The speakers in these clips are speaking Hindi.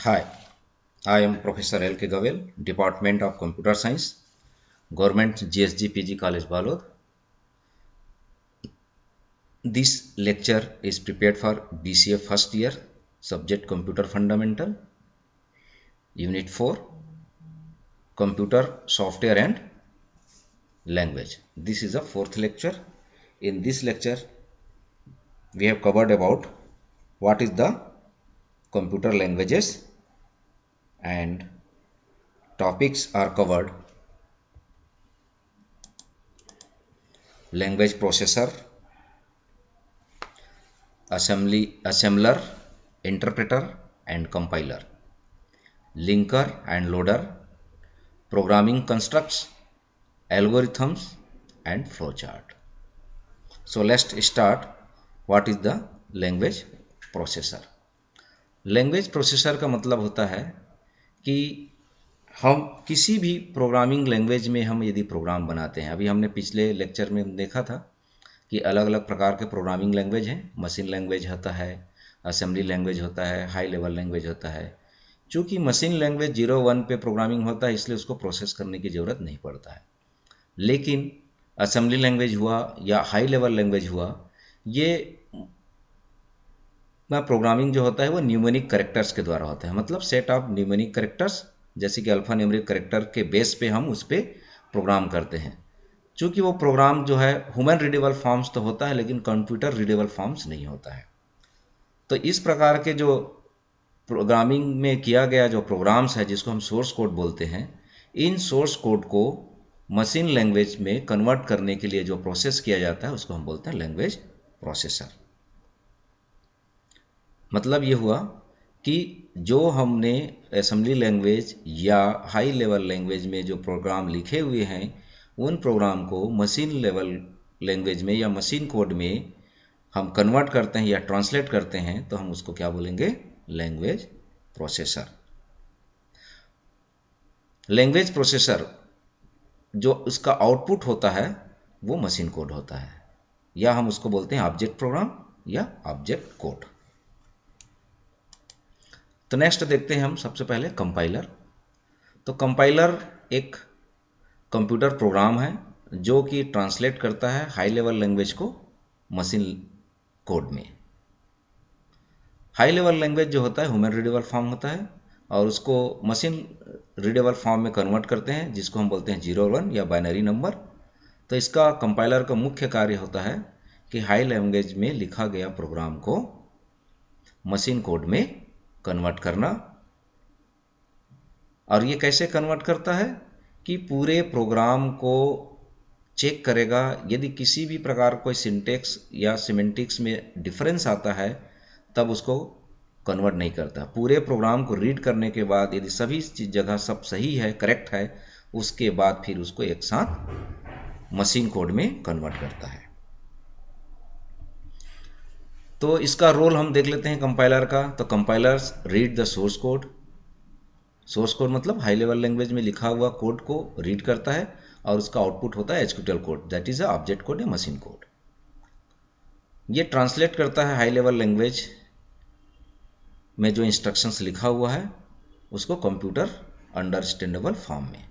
Hi, I am Professor L.K. Gavel, Department of Computer Science, Government GSG PG College, Balod. This lecture is prepared for BCA first year, subject Computer Fundamental, Unit 4, Computer Software and Language. This is the fourth lecture. In this lecture, we have covered about what is the computer languages and topics are covered: language processor, assembler, interpreter and compiler, linker and loader, programming constructs, algorithms and flowchart. So let's start. What is the language processor? Language processor का मतलब होता है कि हम किसी भी प्रोग्रामिंग लैंग्वेज में हम यदि प्रोग्राम बनाते हैं, अभी हमने पिछले लेक्चर में देखा था कि अलग अलग प्रकार के प्रोग्रामिंग लैंग्वेज हैं। मशीन लैंग्वेज होता है, असेंबली लैंग्वेज होता है, हाई लेवल लैंग्वेज होता है। चूँकि मशीन लैंग्वेज 0-1 पे प्रोग्रामिंग होता है, इसलिए उसको प्रोसेस करने की ज़रूरत नहीं पड़ता है। लेकिन असेंबली लैंग्वेज हुआ या हाई लेवल लैंग्वेज हुआ, ये प्रोग्रामिंग जो होता है वो न्यूमेरिक कैरेक्टर्स के द्वारा होता है। मतलब सेट ऑफ न्यूमेरिक कैरेक्टर्स, जैसे कि अल्फा न्यूमेरिक कैरेक्टर के बेस पे हम उस पर प्रोग्राम करते हैं। चूँकि वो प्रोग्राम जो है ह्यूमन रीडेबल फॉर्म्स तो होता है, लेकिन कंप्यूटर रीडेबल फॉर्म्स नहीं होता है। तो इस प्रकार के जो प्रोग्रामिंग में किया गया जो प्रोग्राम्स है, जिसको हम सोर्स कोड बोलते हैं, इन सोर्स कोड को मशीन लैंग्वेज में कन्वर्ट करने के लिए जो प्रोसेस किया जाता है उसको हम बोलते हैं लैंग्वेज प्रोसेसर। मतलब ये हुआ कि जो हमने असेंबली लैंग्वेज या हाई लेवल लैंग्वेज में जो प्रोग्राम लिखे हुए हैं, उन प्रोग्राम को मशीन लेवल लैंग्वेज में या मशीन कोड में हम कन्वर्ट करते हैं या ट्रांसलेट करते हैं, तो हम उसको क्या बोलेंगे? Language processor. लैंग्वेज प्रोसेसर जो उसका आउटपुट होता है वो मशीन कोड होता है, या हम उसको बोलते हैं ऑब्जेक्ट प्रोग्राम या ऑब्जेक्ट कोड। तो नेक्स्ट देखते हैं हम सबसे पहले कंपाइलर। तो कंपाइलर एक कंप्यूटर प्रोग्राम है जो कि ट्रांसलेट करता है हाई लेवल लैंग्वेज को मशीन कोड में। हाई लेवल लैंग्वेज जो होता है ह्यूमन रीडेबल फॉर्म होता है, और उसको मशीन रीडेबल फॉर्म में कन्वर्ट करते हैं, जिसको हम बोलते हैं 0-1 या बाइनरी नंबर। तो इसका कंपाइलर का मुख्य कार्य होता है कि हाई लैंग्वेज में लिखा गया प्रोग्राम को मशीन कोड में कन्वर्ट करना। और ये कैसे कन्वर्ट करता है कि पूरे प्रोग्राम को चेक करेगा, यदि किसी भी प्रकार कोई सिंटेक्स या सिमेंटिक्स में डिफरेंस आता है तब उसको कन्वर्ट नहीं करता। पूरे प्रोग्राम को रीड करने के बाद यदि सभी जगह सब सही है, करेक्ट है, उसके बाद फिर उसको एक साथ मशीन कोड में कन्वर्ट करता है। तो इसका रोल हम देख लेते हैं कंपाइलर का। तो compilers read the source code. Source code मतलब हाई लेवल लैंग्वेज में लिखा हुआ कोड को रीड करता है, और उसका आउटपुट होता है HQL code, that is a object code या मशीन कोड। ये ट्रांसलेट करता है हाई लेवल लैंग्वेज में जो इंस्ट्रक्शंस लिखा हुआ है उसको कंप्यूटर अंडरस्टैंडेबल फॉर्म में।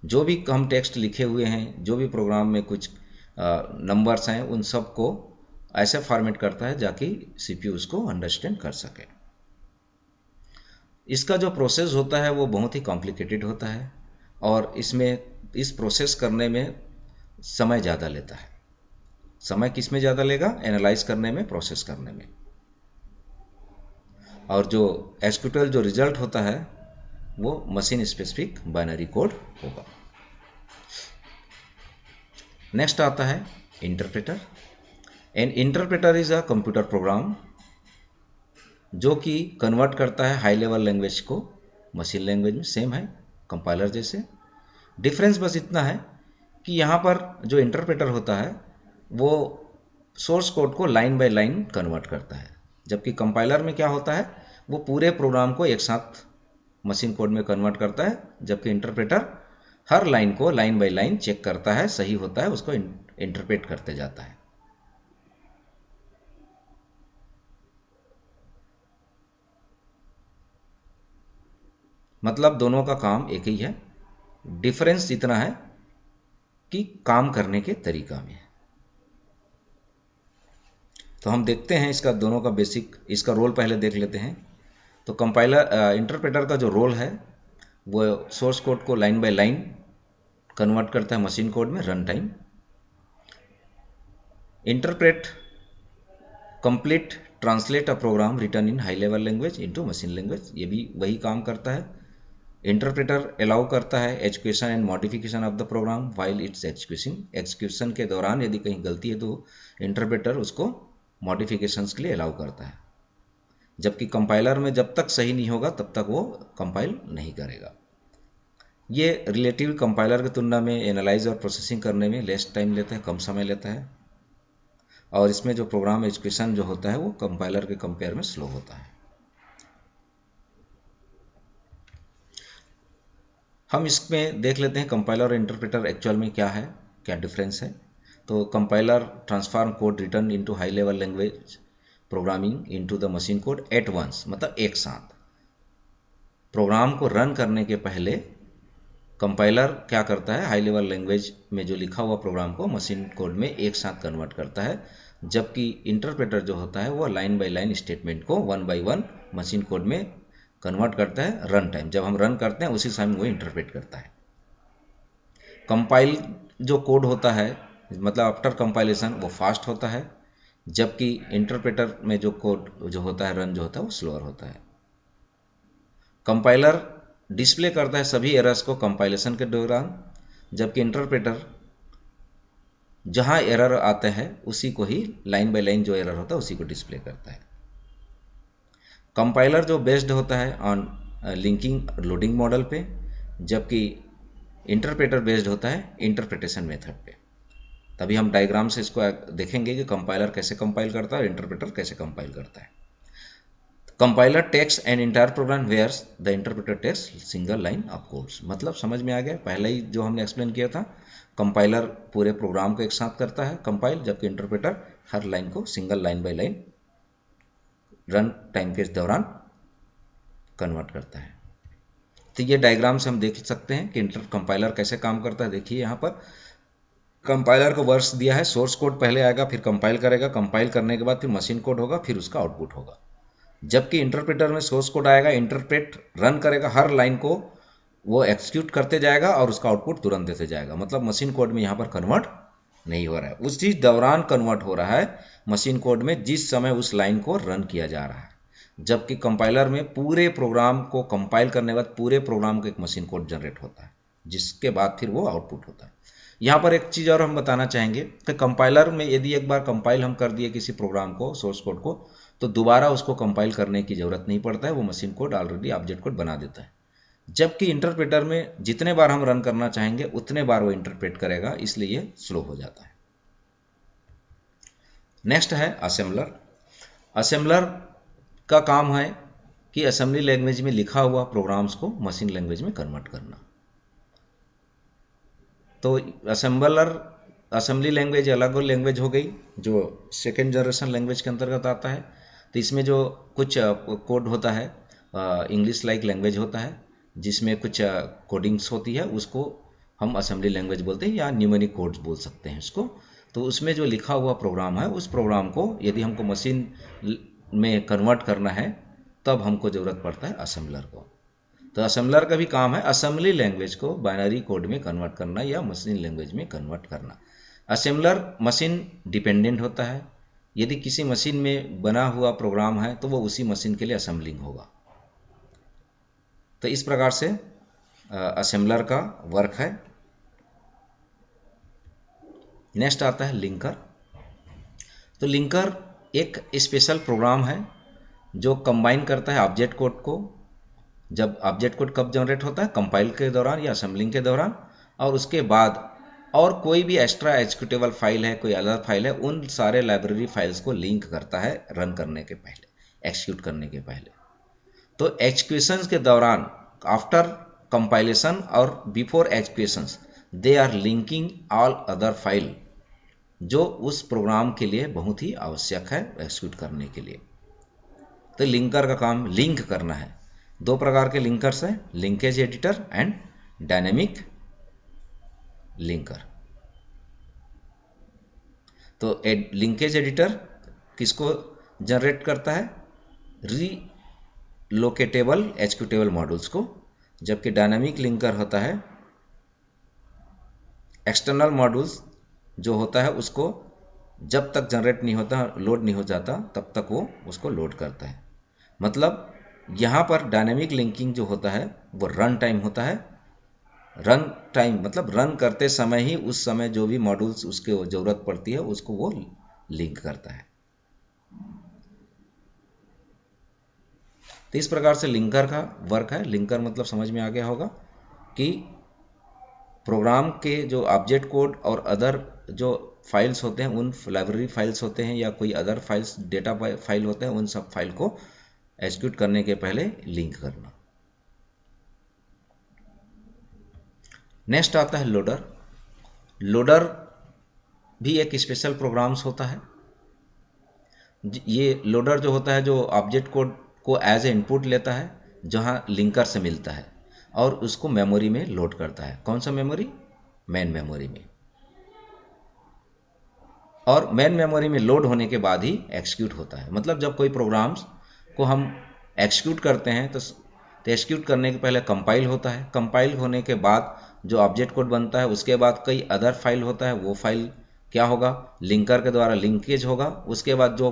जो भी हम टेक्स्ट लिखे हुए हैं, जो भी प्रोग्राम में कुछ नंबर्स हैं, उन सब को ऐसे फॉर्मेट करता है जाकि सीपीयू उसको अंडरस्टैंड कर सके। इसका जो प्रोसेस होता है वो बहुत ही कॉम्प्लिकेटेड होता है, और इसमें इस प्रोसेस करने में समय ज़्यादा लेता है। समय किस में ज़्यादा लेगा? एनालाइज करने में, प्रोसेस करने में। और जो एसक्यूएल जो रिजल्ट होता है वो मशीन स्पेसिफिक बाइनरी कोड होगा। नेक्स्ट आता है interpreter. N interpreter is a computer program जो कि कन्वर्ट करता है हाई लेवल लैंग्वेज को मशीन लैंग्वेज में। सेम है कंपाइलर जैसे, डिफरेंस बस इतना है कि यहाँ पर जो इंटरप्रेटर होता है वो सोर्स कोड को लाइन बाय लाइन कन्वर्ट करता है, जबकि कंपाइलर में क्या होता है वो पूरे प्रोग्राम को एक साथ मशीन कोड में कन्वर्ट करता है, जबकि इंटरप्रेटर हर लाइन को लाइन बाय लाइन चेक करता है, सही होता है उसको इंटरप्रेट करते जाता है। मतलब दोनों का काम एक ही है, डिफरेंस इतना है कि काम करने के तरीका में। तो हम देखते हैं इसका दोनों का बेसिक, इसका रोल पहले देख लेते हैं। तो कंपाइलर इंटरप्रेटर का जो रोल है वो सोर्स कोड को लाइन बाय लाइन कन्वर्ट करता है मशीन कोड में run time. Interpret complete translate a program written in high level language into machine language, ये भी वही काम करता है। इंटरप्रेटर अलाउ करता है education and modification of the program while its execution के दौरान यदि कहीं गलती है तो इंटरप्रेटर उसको मॉडिफिकेशंस के लिए अलाउ करता है, जबकि कंपाइलर में जब तक सही नहीं होगा तब तक वो कंपाइल नहीं करेगा। ये रिलेटिव कंपाइलर की तुलना में एनालाइज और प्रोसेसिंग करने में लेस टाइम लेता है, कम समय लेता है, और इसमें जो प्रोग्राम एजुकेशन जो होता है वो कंपाइलर के कंपेयर में स्लो होता है। हम इसमें देख लेते हैं कंपाइलर और इंटरप्रेटर एक्चुअल में क्या है, क्या डिफरेंस है। तो compiler transform code written into high level language programming into the machine code at once, मतलब एक साथ। प्रोग्राम को रन करने के पहले कंपाइलर क्या करता है, हाई लेवल लैंग्वेज में जो लिखा हुआ प्रोग्राम को मशीन कोड में एक साथ कन्वर्ट करता है, जबकि इंटरप्रेटर जो होता है वो लाइन बाय लाइन स्टेटमेंट को one by one machine code में कन्वर्ट करता है रन टाइम। जब हम रन करते हैं उसी समय वो इंटरप्रेट करता है। कंपाइल जो कोड होता है मतलब आफ्टर कंपाइलेशन वो फास्ट होता है, जबकि इंटरप्रेटर में जो कोड जो होता है रन जो होता है वो स्लोअर होता है। कंपाइलर डिस्प्ले करता है सभी एरर्स को कंपाइलेशन के दौरान, जबकि इंटरप्रेटर जहां एरर आते हैं उसी को ही लाइन बाय लाइन जो एरर होता है उसी को डिस्प्ले करता है। कंपाइलर जो बेस्ड होता है ऑन लिंकिंग लोडिंग मॉडल पे, जबकि इंटरप्रेटर बेस्ड होता है इंटरप्रिटेशन मेथड पे। तभी हम डायग्राम से इसको देखेंगे कि कंपाइलर कैसे कंपाइल करता है और इंटरप्रेटर कैसे कंपाइल करता है। Compiler takes an entire program whereas the interpreter takes single line of codes, मतलब समझ में आ गया पहले ही जो हमने एक्सप्लेन किया था। कंपाइलर पूरे प्रोग्राम को एक साथ करता है कंपाइल, जबकि इंटरप्रेटर हर लाइन को single line by line run time के दौरान कन्वर्ट करता है। तो ये डायग्राम से हम देख सकते हैं कि कंपाइलर कैसे काम करता है। देखिए यहाँ पर कंपाइलर को वर्ड्स दिया है, सोर्स कोड पहले आएगा फिर कंपाइल करेगा, कंपाइल करने के बाद फिर मशीन कोड होगा फिर उसका आउटपुट होगा, जबकि इंटरप्रेटर में सोर्स कोड आएगा, इंटरप्रेट रन करेगा, हर लाइन को वो एक्सिक्यूट करते जाएगा और उसका आउटपुट तुरंत देते जाएगा। मतलब मशीन कोड में यहाँ पर कन्वर्ट नहीं हो रहा है, उसी दौरान कन्वर्ट हो रहा है मशीन कोड में जिस समय उस लाइन को रन किया जा रहा है, जबकि कंपाइलर में पूरे प्रोग्राम को कंपाइल करने के बाद पूरे प्रोग्राम का एक मशीन कोड जनरेट होता है जिसके बाद फिर वो आउटपुट होता है। यहाँ पर एक चीज़ और हम बताना चाहेंगे कि कंपाइलर में यदि एक बार कंपाइल हम कर दिए किसी प्रोग्राम को सोर्स कोड को तो दोबारा उसको कंपाइल करने की ज़रूरत नहीं पड़ता है, वो machine code already object code बना देता है। जबकि इंटरप्रेटर में जितने बार हम रन करना चाहेंगे उतने बार वो इंटरप्रेट करेगा, इसलिए ये स्लो हो जाता है। नेक्स्ट है असेंबलर। असेंबलर का काम है कि असेंबली लैंग्वेज में लिखा हुआ प्रोग्राम्स को मशीन लैंग्वेज में कन्वर्ट करना। तो असेंबलर असेंबली लैंग्वेज अलग लैंग्वेज हो गई जो सेकेंड जनरेशन लैंग्वेज के अंतर्गत आता है। तो इसमें जो कुछ कोड होता है इंग्लिश लाइक लैंग्वेज होता है जिसमें कुछ कोडिंग्स होती है, उसको हम असेंबली लैंग्वेज बोलते हैं या न्यूमेरिक कोड्स बोल सकते हैं इसको। तो उसमें जो लिखा हुआ प्रोग्राम है उस प्रोग्राम को यदि हमको मशीन में कन्वर्ट करना है तब हमको ज़रूरत पड़ता है असेंबलर को। तो असेंबलर का भी काम है असेंबली लैंग्वेज को बाइनरी कोड में कन्वर्ट करना या मशीन लैंग्वेज में कन्वर्ट करना। असेंबलर मशीन डिपेंडेंट होता है, यदि किसी मशीन में बना हुआ प्रोग्राम है तो वो उसी मशीन के लिए असेंबलिंग होगा। तो इस प्रकार से असेंबलर का वर्क है। नेक्स्ट आता है लिंकर। तो लिंकर एक स्पेशल प्रोग्राम है जो कंबाइन करता है ऑब्जेक्ट कोड को। जब ऑब्जेक्ट कोड कब जनरेट होता है, कंपाइल के दौरान या असेंबलिंग के दौरान, और उसके बाद और कोई भी एक्स्ट्रा एग्जीक्यूटेबल फाइल है, कोई अलग फाइल है, उन सारे लाइब्रेरी फाइल्स को लिंक करता है रन करने के पहले, एक्सिक्यूट करने के पहले। तो एग्जीक्यूशन के दौरान आफ्टर कंपाइलेशन और before execution they are linking all other file जो उस प्रोग्राम के लिए बहुत ही आवश्यक है एक्सिक्यूट करने के लिए। तो लिंकर का काम लिंक करना है। दो प्रकार के लिंकर्स हैं, linkage editor and dynamic linker. तो लिंकेज एडिटर किसको जनरेट करता है? रीलोकेटेबल एग्जीक्यूटेबल मॉड्यूल्स को, जबकि डायनामिक लिंकर होता है एक्सटर्नल मॉड्यूल्स जो होता है उसको जब तक जनरेट नहीं होता, लोड नहीं हो जाता, तब तक वो उसको लोड करता है। मतलब यहाँ पर डायनेमिक लिंकिंग जो होता है वो रन टाइम होता है। रन टाइम मतलब रन करते समय ही उस समय जो भी मॉड्यूल्स उसके ज़रूरत पड़ती है उसको वो लिंक करता है। तो इस प्रकार से लिंकर का वर्क है। लिंकर मतलब समझ में आ गया होगा कि प्रोग्राम के जो ऑब्जेक्ट कोड और अदर जो फाइल्स होते हैं, उन लाइब्रेरी फाइल्स होते हैं या कोई अदर फाइल्स डेटा फाइल होते हैं, उन सब फाइल को एग्जीक्यूट करने के पहले लिंक करना। नेक्स्ट आता है लोडर। लोडर भी एक स्पेशल प्रोग्राम्स होता है। ये लोडर जो होता है जो ऑब्जेक्ट कोड को एज ए इनपुट लेता है जहां लिंकर से मिलता है और उसको मेमोरी में लोड करता है। कौन सा मेमोरी? मेन मेमोरी में। और मेन मेमोरी में लोड होने के बाद ही एक्सिक्यूट होता है। मतलब जब कोई प्रोग्राम्स को हम एक्सिक्यूट करते हैं तो एक्सिक्यूट करने के पहले कंपाइल होता है। कंपाइल होने के बाद जो ऑब्जेक्ट कोड बनता है उसके बाद कई अदर फाइल होता है, वो फाइल क्या होगा? लिंकर के द्वारा लिंकेज होगा। उसके बाद जो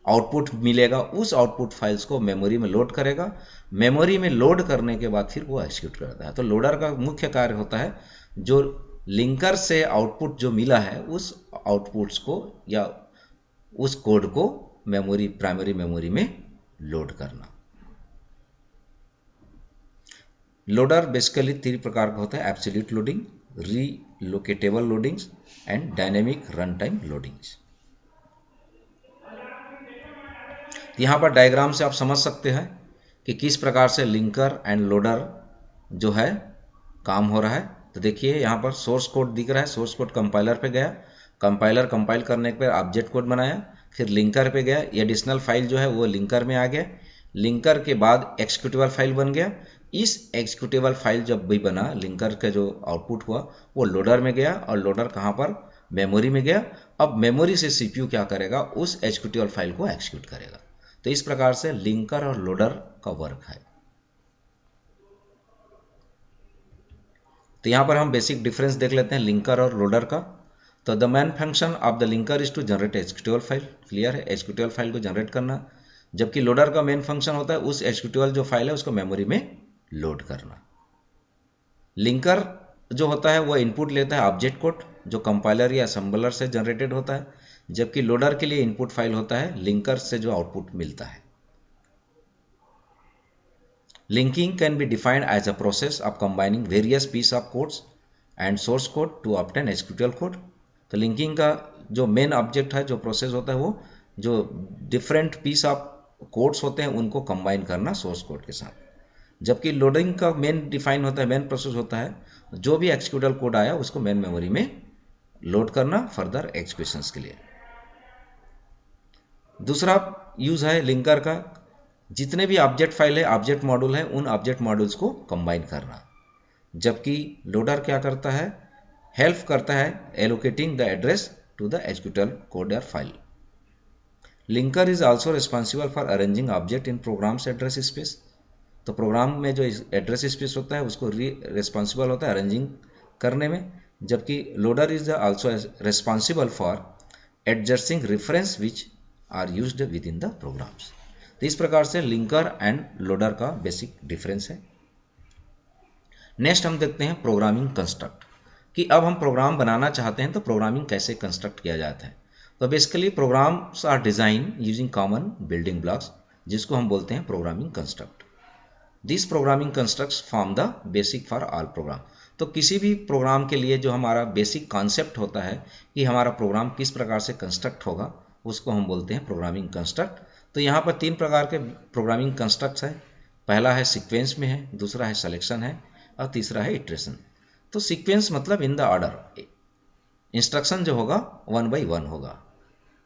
आउटपुट मिलेगा उस आउटपुट फाइल्स को मेमोरी में लोड करेगा। मेमोरी में लोड करने के बाद फिर वो एक्सिक्यूट करता है। तो लोडर का मुख्य कार्य होता है जो लिंकर से आउटपुट जो मिला है उस आउटपुट्स को या उस कोड को मेमोरी, प्राइमरी मेमोरी में लोड करना। लोडर बेसिकली तीन प्रकार का होता है: absolute loading, relocatable loadings and dynamic run time loadings. यहाँ पर डायग्राम से आप समझ सकते हैं कि किस प्रकार से लिंकर एंड लोडर जो है काम हो रहा है। तो देखिए यहाँ पर सोर्स कोड दिख रहा है। सोर्स कोड कंपाइलर पे गया, कंपाइलर कंपाइल करने के बाद ऑब्जेक्ट कोड बनाया, फिर लिंकर पे गया, एडिशनल फाइल जो है वो लिंकर में आ गया। लिंकर के बाद एक्सिक्यूटेबल फाइल बन गया। इस एक्सिक्यूटेबल फाइल जब भी बना, लिंकर का जो आउटपुट हुआ वो लोडर में गया और लोडर कहाँ पर? मेमोरी में गया। अब मेमोरी से सीपीयू क्या करेगा? उस एक्सिक्यूटेबल फाइल को एक्सिक्यूट करेगा। तो इस प्रकार से लिंकर और लोडर का वर्क है। तो यहाँ पर हम बेसिक डिफरेंस देख लेते हैं लिंकर और लोडर का। तो the main function of the linker is to generate executable file. Clear है? एक्सिक्यूटेबल फाइल को जनरेट करना। जबकि लोडर का मेन फंक्शन होता है उस एक्सिक्यूटेबल जो फाइल है उसको मेमोरी में लोड करना। लिंकर जो होता है वो इनपुट लेता है ऑब्जेक्ट कोड जो कंपाइलर या असेंबलर से जनरेटेड होता है, जबकि लोडर के लिए इनपुट फाइल होता है लिंकर से जो आउटपुट मिलता है। Linking can be defined as a process of combining various piece of codes and source code to obtain executable code. तो लिंकिंग का जो मेन ऑब्जेक्ट है, जो प्रोसेस होता है, वो जो डिफरेंट पीस ऑफ कोड्स होते हैं उनको कंबाइन करना सोर्स कोड के साथ। जबकि लोडिंग का मेन डिफाइन होता है, मेन प्रोसेस होता है जो भी एक्सिक्यूटेबल कोड आया उसको मेन मेमोरी में लोड करना फर्दर एग्जीक्यूशंस के लिए। दूसरा यूज है लिंकर का, जितने भी ऑब्जेक्ट फाइल है, ऑब्जेक्ट मॉड्यूल है, उन ऑब्जेक्ट मॉड्यूल्स को कंबाइन करना। जबकि लोडर क्या करता है? हेल्प करता है allocating the address to the executable code और file. Linker is also responsible for arranging object in programs address space. तो प्रोग्राम में जो एड्रेस स्पेस होता है उसको रिस्पॉन्सिबल होता है अरेंजिंग करने में। जबकि loader is also responsible for adjusting reference which are used within the programs. तो इस प्रकार से लिंकर एंड लोडर का बेसिक डिफरेंस है। नेक्स्ट हम देखते हैं प्रोग्रामिंग कंस्ट्रक्ट, कि अब हम प्रोग्राम बनाना चाहते हैं तो प्रोग्रामिंग कैसे कंस्ट्रक्ट किया जाता है। तो basically programs are design using common building blocks, जिसको हम बोलते हैं programming construct. This programming constructs form the basic for all program. तो किसी भी प्रोग्राम के लिए जो हमारा बेसिक कॉन्सेप्ट होता है कि हमारा प्रोग्राम किस प्रकार से कंस्ट्रक्ट होगा, उसको हम बोलते हैं प्रोग्रामिंग कंस्ट्रक्ट। तो यहाँ पर तीन प्रकार के प्रोग्रामिंग कंस्ट्रक्ट्स है। पहला है सीक्वेंस में है, दूसरा है सिलेक्शन है और तीसरा है इटरेशन। तो सीक्वेंस मतलब इन द ऑर्डर, इंस्ट्रक्शन जो होगा 1 by 1 होगा,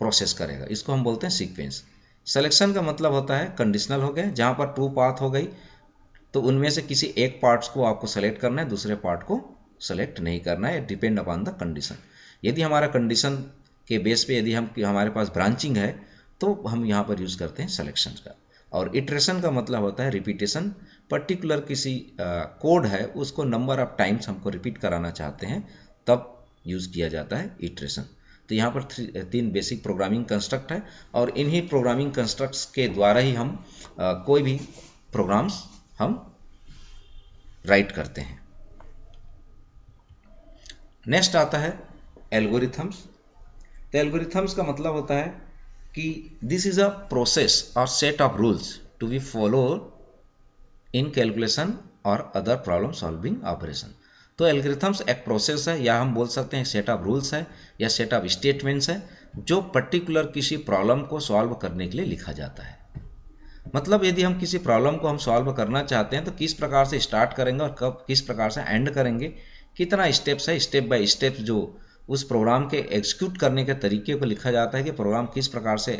प्रोसेस करेगा, इसको हम बोलते हैं सीक्वेंस। सिलेक्शन का मतलब होता है कंडीशनल हो गए, जहाँ पर 2 पाथ हो गई, तो उनमें से किसी एक पार्ट्स को आपको सेलेक्ट करना है, दूसरे पार्ट को सेलेक्ट नहीं करना है, डिपेंड अपॉन द कंडीशन। यदि हमारा कंडीशन के बेस पे यदि हमारे पास ब्रांचिंग है तो हम यहाँ पर यूज़ करते हैं सिलेक्शन का। और इटरेशन का मतलब होता है रिपीटेशन। पर्टिकुलर किसी कोड है उसको नंबर ऑफ टाइम्स हमको रिपीट कराना चाहते हैं तब यूज़ किया जाता है इटरेशन। तो यहाँ पर 3 बेसिक प्रोग्रामिंग कंस्ट्रक्ट है और इन्हीं प्रोग्रामिंग कंस्ट्रक्ट्स के द्वारा ही हम कोई भी प्रोग्राम्स हम राइट करते हैं। नेक्स्ट आता है एल्गोरिथम्स। तो एल्गोरिथम्स का मतलब होता है कि दिस इज अ प्रोसेस और set of rules to be follow in calculation और अदर प्रॉब्लम सॉल्विंग ऑपरेशन। तो एल्गोरिथम्स एक प्रोसेस है या हम बोल सकते हैं सेट ऑफ रूल्स है या सेट ऑफ स्टेटमेंट्स है जो पर्टिकुलर किसी प्रॉब्लम को सॉल्व करने के लिए लिखा जाता है। मतलब यदि हम किसी प्रॉब्लम को हम सॉल्व करना चाहते हैं तो किस प्रकार से स्टार्ट करेंगे और कब किस प्रकार से एंड करेंगे, कितना स्टेप्स है, स्टेप बाय स्टेप जो उस प्रोग्राम के एग्जीक्यूट करने के तरीके को लिखा जाता है कि प्रोग्राम किस प्रकार से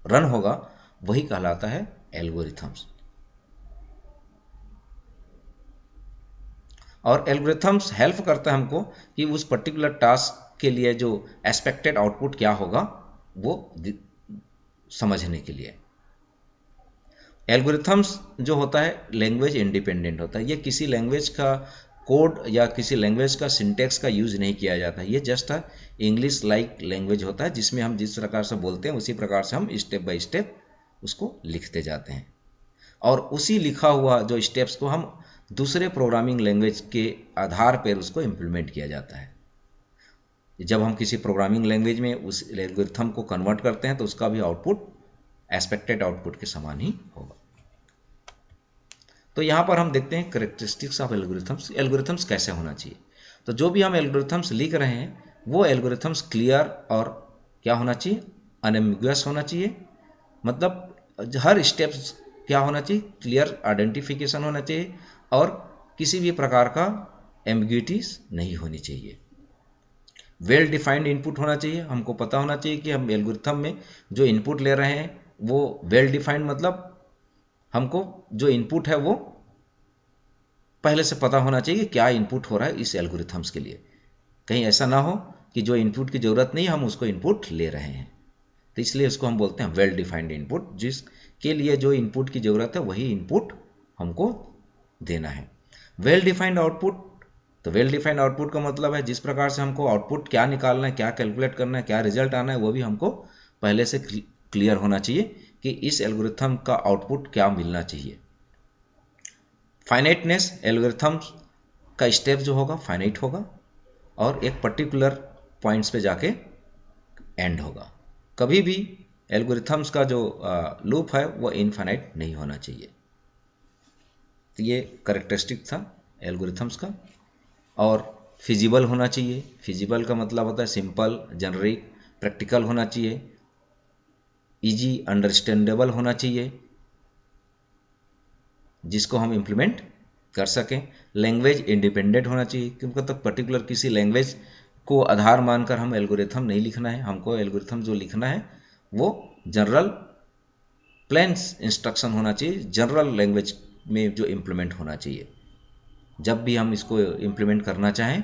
रन होगा, वही कहलाता है एल्गोरिथम्स। और एल्गोरिथम्स हेल्प करता है हमको कि उस पर्टिकुलर टास्क के लिए जो एक्सपेक्टेड आउटपुट क्या होगा वो समझने के लिए। एल्गोरिथम्स जो होता है लैंग्वेज इंडिपेंडेंट होता है। ये किसी लैंग्वेज का कोड या किसी लैंग्वेज का सिंटेक्स का यूज नहीं किया जाता है। ये जस्ट इंग्लिश लाइक लैंग्वेज होता है जिसमें हम जिस प्रकार से बोलते हैं उसी प्रकार से हम स्टेप बाय स्टेप उसको लिखते जाते हैं और उसी लिखा हुआ जो स्टेप्स को हम दूसरे प्रोग्रामिंग लैंग्वेज के आधार पर उसको इम्प्लीमेंट किया जाता है। जब हम किसी प्रोग्रामिंग लैंग्वेज में उस एल्गोरिथम को कन्वर्ट करते हैं तो उसका भी आउटपुट एक्सपेक्टेड आउटपुट के समान ही होगा। तो यहाँ पर हम देखते हैं कैरेक्टरिस्टिक्स ऑफ एल्गोरिथम्स। एल्गोरिथम्स कैसे होना चाहिए। तो जो भी हम एल्गोरिथम्स लिख रहे हैं वो एल्गोरिथम्स क्लियर और क्या होना चाहिए, अनएम्बिगुअस होना चाहिए। मतलब हर स्टेप्स क्या होना चाहिए, क्लियर आइडेंटिफिकेशन होना चाहिए और किसी भी प्रकार का एम्बिग्यूटीज नहीं होनी चाहिए। वेल डिफाइंड इनपुट होना चाहिए। हमको पता होना चाहिए कि हम एल्गोरिथम में जो इनपुट ले रहे हैं वो वेल डिफाइंड, मतलब हमको जो इनपुट है वो पहले से पता होना चाहिए कि क्या इनपुट हो रहा है इस एल्गोरिथम्स के लिए। कहीं ऐसा ना हो कि जो इनपुट की जरूरत नहीं हम उसको इनपुट ले रहे हैं। तो इसलिए उसको हम बोलते हैं वेल डिफाइंड इनपुट। जिसके लिए जो इनपुट की जरूरत है वही इनपुट हमको देना है। वेल डिफाइंड आउटपुट, तो वेल डिफाइंड आउटपुट का मतलब है जिस प्रकार से हमको आउटपुट क्या निकालना है, क्या कैलकुलेट करना है, क्या रिजल्ट आना है, वो भी हमको पहले से क्लियर होना चाहिए कि इस एल्गोरिथम का आउटपुट क्या मिलना चाहिए। फाइनाइटनेस, एल्गोरिथम्स का स्टेप जो होगा फाइनाइट होगा और एक पर्टिकुलर पॉइंट्स पे जाके एंड होगा। कभी भी एल्गोरिथम्स का जो लूप है वो इनफाइनाइट नहीं होना चाहिए। तो ये कैरेक्टरिस्टिक था एल्गोरिथम्स का। और फिजिबल होना चाहिए। फिजिबल का मतलब होता है सिंपल, जेनरिक, प्रैक्टिकल होना चाहिए, इजी अंडरस्टैंडेबल होना चाहिए जिसको हम इम्प्लीमेंट कर सकें। लैंग्वेज इंडिपेंडेंट होना चाहिए क्योंकि तक पर्टिकुलर किसी लैंग्वेज को आधार मानकर हम एल्गोरिथम नहीं लिखना है। हमको एल्गोरिथम जो लिखना है वो जनरल प्लेन इंस्ट्रक्शन होना चाहिए, जनरल लैंग्वेज में जो इम्प्लीमेंट होना चाहिए। जब भी हम इसको इम्प्लीमेंट करना चाहें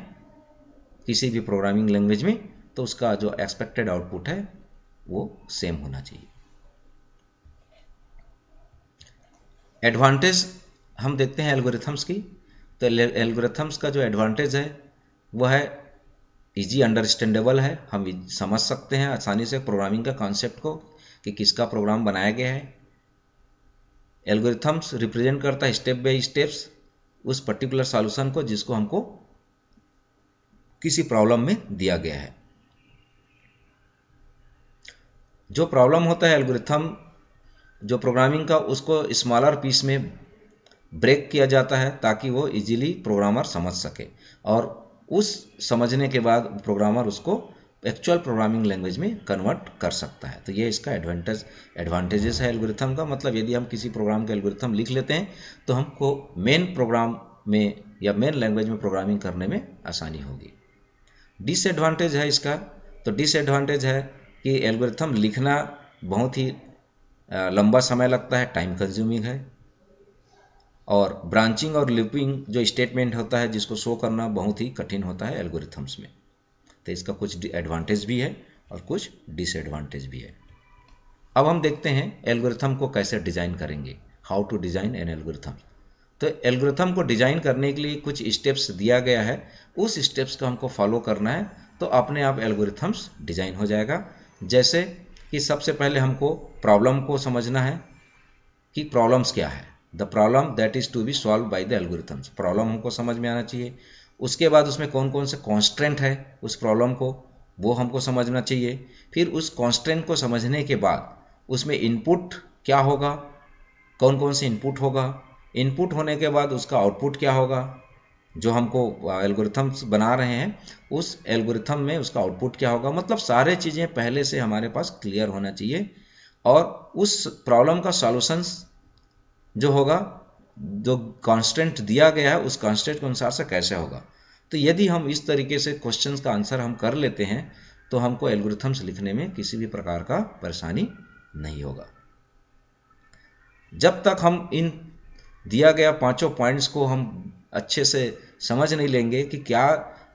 किसी भी प्रोग्रामिंग लैंग्वेज में तो उसका जो एक्सपेक्टेड आउटपुट है वो सेम होना चाहिए। एडवांटेज हम देखते हैं एल्गोरिथम्स की। तो एल्गोरिथम्स का जो एडवांटेज है वह है इजी अंडरस्टैंडेबल है। हम समझ सकते हैं आसानी से प्रोग्रामिंग का कॉन्सेप्ट को कि किसका प्रोग्राम बनाया गया है। एल्गोरिथम्स रिप्रेजेंट करता है स्टेप बाय स्टेप्स उस पर्टिकुलर सॉल्यूशन को जिसको हमको किसी प्रॉब्लम में दिया गया है। जो प्रॉब्लम होता है एल्गोरिथम जो प्रोग्रामिंग का उसको स्मॉलर पीस में ब्रेक किया जाता है ताकि वो इजीली प्रोग्रामर समझ सके और उस समझने के बाद प्रोग्रामर उसको एक्चुअल प्रोग्रामिंग लैंग्वेज में कन्वर्ट कर सकता है। तो ये इसका एडवांटेजेस है एल्गोरिथम का। मतलब यदि हम किसी प्रोग्राम का एल्गोरिथम लिख लेते हैं तो हमको मेन प्रोग्राम में या मेन लैंग्वेज में प्रोग्रामिंग करने में आसानी होगी। डिसएडवांटेज है इसका। तो डिसएडवांटेज है कि एल्गोरिथम लिखना बहुत ही लंबा समय लगता है, टाइम कंज्यूमिंग है। और ब्रांचिंग और लूपिंग जो स्टेटमेंट होता है जिसको शो करना बहुत ही कठिन होता है एल्गोरिथम्स में। तो इसका कुछ एडवांटेज भी है और कुछ डिसएडवांटेज भी है। अब हम देखते हैं एल्गोरिथम को कैसे डिज़ाइन करेंगे, how to design an algorithm. तो एल्गोरिथम को डिज़ाइन करने के लिए कुछ स्टेप्स दिया गया है, उस स्टेप्स को हमको फॉलो करना है तो अपने आप एल्गोरिथम्स डिज़ाइन हो जाएगा। जैसे कि सबसे पहले हमको प्रॉब्लम को समझना है कि प्रॉब्लम्स क्या है, the problem that is to be solve by the algorithms, problem हमको समझ में आना चाहिए। उसके बाद उसमें कौन कौन से कॉन्स्ट्रेंट है उस प्रॉब्लम को, वो हमको समझना चाहिए। फिर उस कॉन्स्ट्रेंट को समझने के बाद उसमें इनपुट क्या होगा, कौन कौन से इनपुट होगा, इनपुट होने के बाद उसका आउटपुट क्या होगा, जो हमको एल्गोरिथम्स बना रहे हैं उस एल्गोरिथम में उसका आउटपुट क्या होगा। मतलब सारे चीज़ें पहले से हमारे पास क्लियर होना चाहिए और उस प्रॉब्लम का सॉल्यूशंस जो होगा, जो कांस्टेंट दिया गया है उस कांस्टेंट के अनुसार से कैसे होगा। तो यदि हम इस तरीके से क्वेश्चंस का आंसर हम कर लेते हैं तो हमको एल्गोरिथम्स लिखने में किसी भी प्रकार का परेशानी नहीं होगा। जब तक हम इन दिया गया पांचों पॉइंट्स को हम अच्छे से समझ नहीं लेंगे कि क्या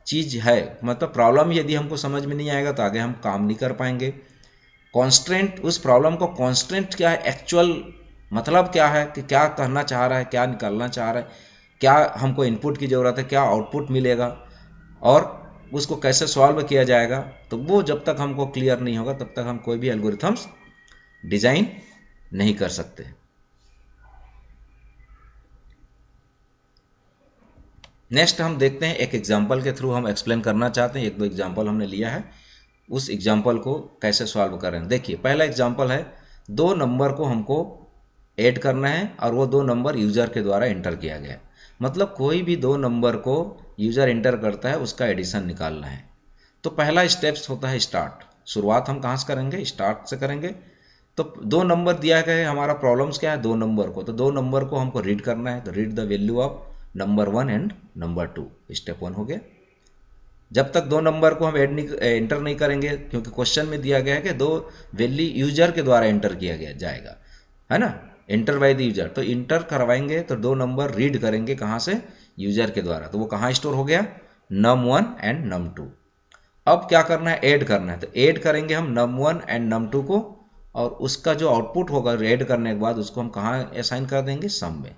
चीज़ है, मतलब प्रॉब्लम यदि हमको समझ में नहीं आएगा तो आगे हम काम नहीं कर पाएंगे। कॉन्स्ट्रेंट, उस प्रॉब्लम को कॉन्स्ट्रेंट क्या है, एक्चुअल मतलब क्या है कि क्या कहना चाह रहा है, क्या निकालना चाह रहा है, क्या हमको इनपुट की ज़रूरत है, क्या आउटपुट मिलेगा और उसको कैसे सॉल्व किया जाएगा। तो वो जब तक हमको क्लियर नहीं होगा तब तक हम कोई भी एल्गोरिथम्स डिज़ाइन नहीं कर सकते। नेक्स्ट हम देखते हैं, एक एग्जाम्पल के थ्रू हम एक्सप्लेन करना चाहते हैं। एक दो एग्जाम्पल हमने लिया है, उस एग्जाम्पल को कैसे सॉल्व कर रहे हैं। देखिए पहला एग्जाम्पल है, दो नंबर को हमको ऐड करना है और वो दो नंबर यूज़र के द्वारा एंटर किया गया है। मतलब कोई भी दो नंबर को यूज़र एंटर करता है उसका एडिशन निकालना है। तो पहला स्टेप्स होता है स्टार्ट, शुरुआत हम कहाँ से करेंगे, स्टार्ट से करेंगे। तो दो नंबर दिया गया है, हमारा प्रॉब्लम्स क्या है, दो नंबर को, तो दो नंबर को हमको रीड करना है। तो read the value of number 1 and number 2, step 1 हो गया। जब तक दो नंबर को हम एंटर नहीं करेंगे, क्योंकि क्वेश्चन में दिया गया है कि दो वैल्यू यूजर के द्वारा एंटर किया गया जाएगा, है ना, एंटर बाय द यूजर। तो इंटर करवाएंगे तो दो नंबर रीड करेंगे कहाँ से, यूजर के द्वारा। तो वो कहाँ स्टोर हो गया, num1 एंड num2। अब क्या करना है, ऐड करना है। तो ऐड करेंगे हम num1 एंड num2 को और उसका जो आउटपुट होगा ऐड करने के बाद उसको हम कहाँ असाइन कर देंगे, सम में।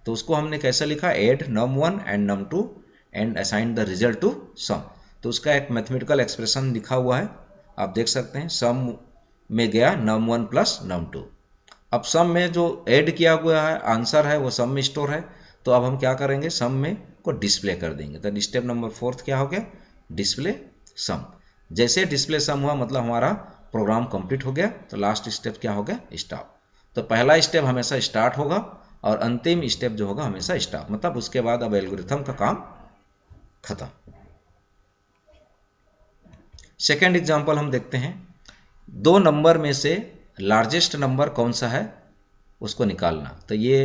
तो उसको हमने कैसे लिखा, add num1 and num2 and assign the result to sum. तो उसका एक मैथमेटिकल एक्सप्रेशन लिखा हुआ है, आप देख सकते हैं। सम में गया num1 प्लस num2। अब सम में जो ऐड किया हुआ है आंसर है वो सम में स्टोर है। तो अब हम क्या करेंगे, सम में को डिस्प्ले कर देंगे। तो स्टेप नंबर 4 क्या हो गया, डिस्प्ले सम। जैसे डिस्प्ले सम हुआ मतलब हमारा प्रोग्राम कंप्लीट हो गया। तो लास्ट स्टेप क्या हो गया, स्टॉप। तो पहला स्टेप हमेशा स्टार्ट होगा और अंतिम स्टेप जो होगा हमेशा स्टॉप, मतलब उसके बाद अब एल्गोरिथम का काम खत्म। सेकेंड एग्जाम्पल हम देखते हैं, दो नंबर में से लार्जेस्ट नंबर कौन सा है उसको निकालना। तो ये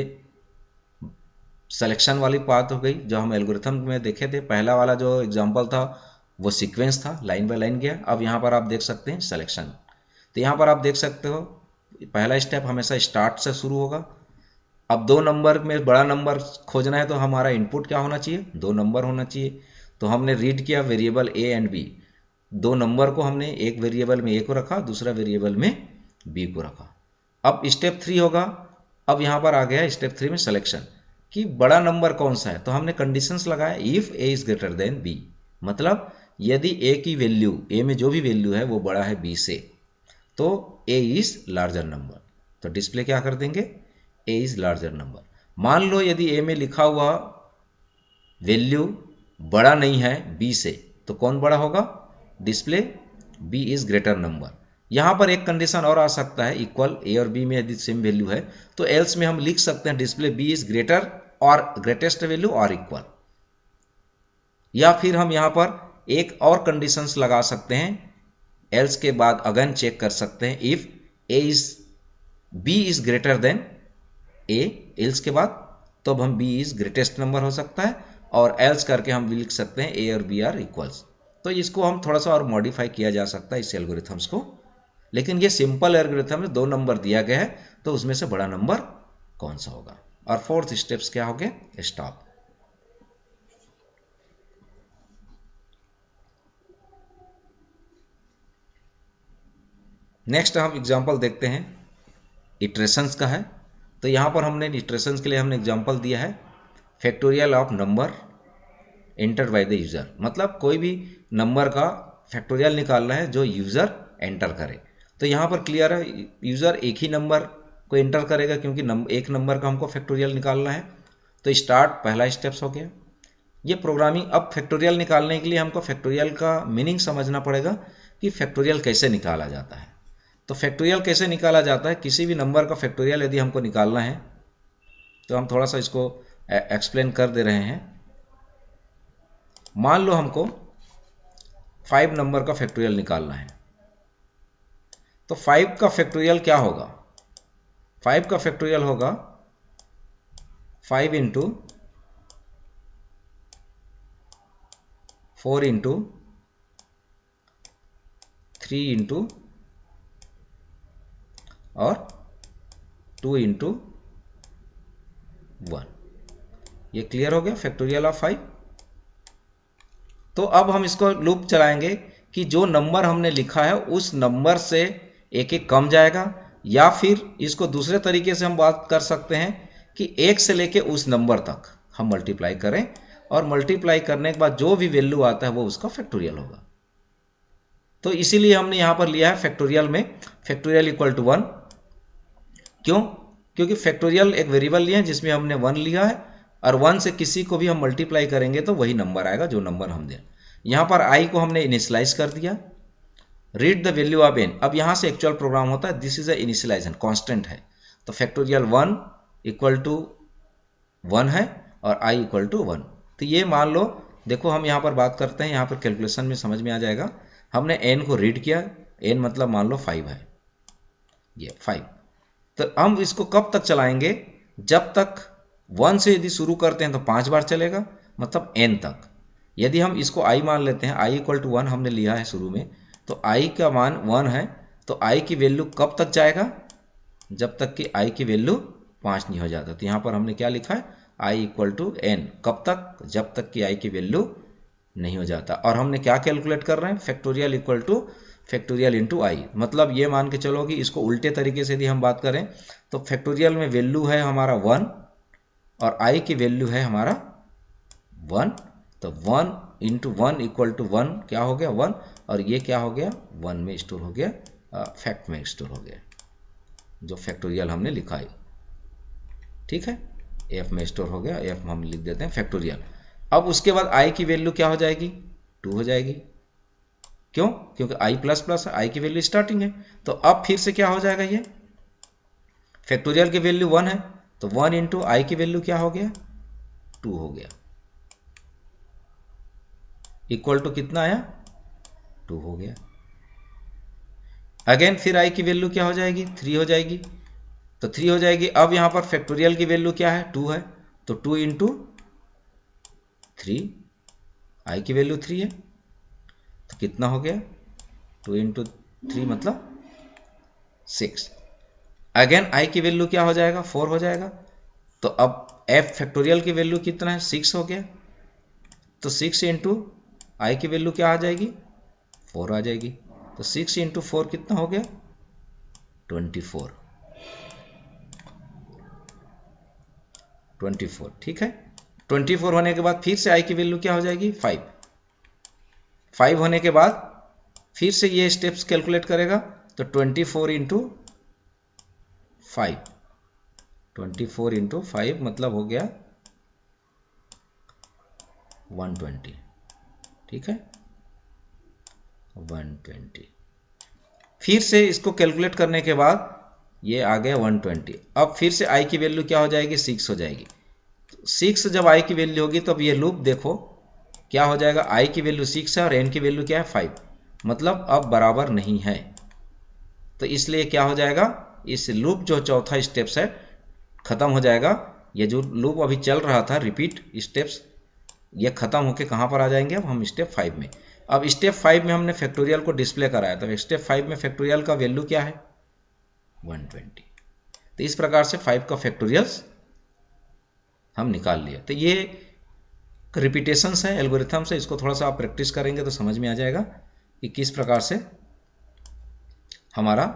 सिलेक्शन वाली बात हो गई जो हम एल्गोरिथम में देखे थे। पहला वाला जो एग्जांपल था वो सीक्वेंस था, लाइन बाय लाइन गया। अब यहाँ पर आप देख सकते हैं सिलेक्शन। तो यहाँ पर आप देख सकते हो पहला स्टेप हमेशा स्टार्ट से शुरू होगा। अब दो नंबर में बड़ा नंबर खोजना है तो हमारा इनपुट क्या होना चाहिए, दो नंबर होना चाहिए। तो हमने रीड किया वेरिएबल ए एंड बी, दो नंबर को हमने एक वेरिएबल में ए को रखा, दूसरा वेरिएबल में बी को रखा। अब स्टेप 3 होगा। अब यहाँ पर आ गया स्टेप 3 में सिलेक्शन कि बड़ा नंबर कौन सा है। तो हमने कंडीशंस लगाया, if A is greater than B, मतलब यदि ए की वैल्यू, ए में जो भी वैल्यू है वो बड़ा है बी से, तो ए इज लार्जर नंबर। तो डिस्प्ले क्या कर देंगे, ए इज लार्जर नंबर। मान लो यदि ए में लिखा हुआ वैल्यू बड़ा नहीं है बी से, तो कौन बड़ा होगा, display B is greater number. यहां पर एक कंडीशन और आ सकता है, इक्वल ए और बी में यदि सेम वैल्यू है तो एल्स में हम लिख सकते हैं डिस्प्ले बी इज ग्रेटर और ग्रेटेस्ट वैल्यू और इक्वल। या फिर हम यहां पर एक और कंडीशंस लगा सकते हैं, एल्स के बाद अगेन चेक कर सकते हैं, if A is B is greater than A, else के बाद तो अब हम बी इज ग्रेटेस्ट नंबर हो सकता है, और एल्स करके हम लिख सकते हैं ए और बी आर इक्वल्स। तो इसको हम थोड़ा सा और मॉडिफाई किया जा सकता है इस एल्गोरिथम्स को, लेकिन ये सिंपल एल्गोरिथम है, दो नंबर दिया गया है तो उसमें से बड़ा नंबर कौन सा होगा। और फोर्थ स्टेप्स क्या हो गया, स्टॉप। नेक्स्ट हम एग्जांपल देखते हैं, इटरेशंस का है। तो यहाँ पर हमने इटरेशंस के लिए हमने एग्जांपल दिया है factorial of number enter by the user, मतलब कोई भी नंबर का फैक्टोरियल निकालना है जो यूजर एंटर करे। तो यहाँ पर क्लियर है, यूजर एक ही नंबर को एंटर करेगा क्योंकि एक नंबर का हमको फैक्टोरियल निकालना है। तो स्टार्ट पहला स्टेप्स हो गया। ये प्रोग्रामिंग, अब फैक्टोरियल निकालने के लिए हमको फैक्टोरियल का मीनिंग समझना पड़ेगा कि फैक्टोरियल कैसे निकाला जाता है। तो फैक्टोरियल कैसे निकाला जाता है, किसी भी नंबर का फैक्टोरियल यदि हमको निकालना है तो हम थोड़ा सा इसको एक्सप्लेन कर दे रहे हैं। मान लो हमको 5 नंबर का फैक्टोरियल निकालना है, तो 5 का फैक्टोरियल क्या होगा, 5 का फैक्टोरियल होगा 5 इंटू 4 इंटू 3 इंटू और 2 इंटू 1। ये क्लियर हो गया फैक्टोरियल ऑफ 5। तो अब हम इसको लूप चलाएंगे कि जो नंबर हमने लिखा है उस नंबर से एक एक कम जाएगा, या फिर इसको दूसरे तरीके से हम बात कर सकते हैं कि एक से लेके उस नंबर तक हम मल्टीप्लाई करें, और मल्टीप्लाई करने के बाद जो भी वैल्यू आता है वो उसका फैक्टोरियल होगा। तो इसीलिए हमने यहां पर लिया है फैक्टोरियल में फैक्टोरियल इक्वल टू 1। क्यों? क्योंकि फैक्टोरियल एक वेरिएबल लिया है जिसमें हमने 1 लिया है, और 1 से किसी को भी हम मल्टीप्लाई करेंगे तो वही नंबर आएगा जो नंबर हम दें। यहां पर i को हमने इनिशियलाइज कर दिया, read the value of n। अब यहां से एक्चुअल प्रोग्राम होता है, this is a initialization constant है। तो फैक्टोरियल 1 इक्वल टू 1 है और i इक्वल टू 1। तो ये मान लो, देखो हम यहां पर बात करते हैं, यहां पर कैलकुलेशन में समझ में आ जाएगा। हमने n को रीड किया, n मतलब मान लो 5 है, ये 5। तो हम इसको कब तक चलाएंगे, जब तक 1 से यदि शुरू करते हैं तो 5 बार चलेगा, मतलब n तक। यदि हम इसको i मान लेते हैं, i इक्वल टू 1 हमने लिया है शुरू में, तो i का मान 1 है, तो i की वैल्यू कब तक जाएगा, जब तक कि i की वैल्यू 5 नहीं हो जाता। तो यहाँ पर हमने क्या लिखा है, i इक्वल टू n, कब तक, जब तक कि i की वैल्यू नहीं हो जाता। और हमने क्या कैलकुलेट कर रहे हैं, factorial equal to factorial into I. मतलब ये मान के चलो कि इसको उल्टे तरीके से यदि हम बात करें तो फैक्टोरियल में वैल्यू है हमारा 1 और आई की वैल्यू है हमारा 1। तो 1 इंटू 1 इक्वल टू 1 क्या हो गया, 1, और ये क्या हो गया, 1 में स्टोर हो गया, फैक्ट में स्टोर हो गया, जो फैक्टोरियल हमने लिखा है। ठीक है, एफ में स्टोर हो गया, एफ हम लिख देते हैं फैक्टोरियल। अब उसके बाद आई की वैल्यू क्या हो जाएगी, 2 हो जाएगी। क्यों? क्योंकि i प्लस प्लस है, i की वैल्यू स्टार्टिंग है। तो अब फिर से क्या हो जाएगा, ये फैक्टोरियल की वैल्यू 1 है, तो 1 इंटू आई की वैल्यू क्या हो गया, 2 हो गया, इक्वल टू कितना आया, 2 हो गया। अगेन फिर i की वैल्यू क्या हो जाएगी, 3 हो जाएगी, तो 3 हो जाएगी। अब यहां पर फैक्टोरियल की वैल्यू क्या है, 2 है, तो 2 इंटू 3, i की वैल्यू 3 है, तो कितना हो गया, 2 इंटू 3 मतलब 6। अगेन i की वैल्यू क्या हो जाएगा, 4 हो जाएगा। तो अब f फैक्टोरियल की वैल्यू कितना है, 6 हो गया, तो 6 इंटू आई की वैल्यू क्या आ जाएगी, 4 आ जाएगी। तो 6 इंटू 4 कितना हो गया, 24। 24 ठीक है। 24 होने के बाद फिर से आई की वैल्यू क्या हो जाएगी, 5। 5 होने के बाद फिर से ये स्टेप्स कैलकुलेट करेगा, तो 24 इंटू 5, 24 इंटू 5 मतलब हो गया 120। ठीक है, 120। फिर से इसको कैलकुलेट करने के बाद ये आ गया 120। अब फिर से i की वैल्यू क्या हो जाएगी, 6 हो जाएगी। 6 जब i की वैल्यू होगी तब ये लूप देखो क्या हो जाएगा, i की वैल्यू 6 है और n की वैल्यू क्या है, 5, मतलब अब बराबर नहीं है। तो इसलिए क्या हो जाएगा, इस लूप जो चौथा स्टेप्स है खत्म हो जाएगा। ये जो लूप अभी चल रहा था रिपीट स्टेप्स, ये खत्म होके कहां पर आ जाएंगे, अब हम स्टेप 5 में। अब स्टेप 5 में हमने फैक्टोरियल को डिस्प्ले कराया, तो स्टेप 5 में फैक्टोरियल का वैल्यू क्या है, 120। तो इस प्रकार से 5 का फैक्टोरियल्स हम निकाल लिए। तो ये रिपीटेशंस है एल्गोरिथम से, इसको थोड़ा सा आप प्रैक्टिस करेंगे तो समझ में आ जाएगा कि किस प्रकार से हमारा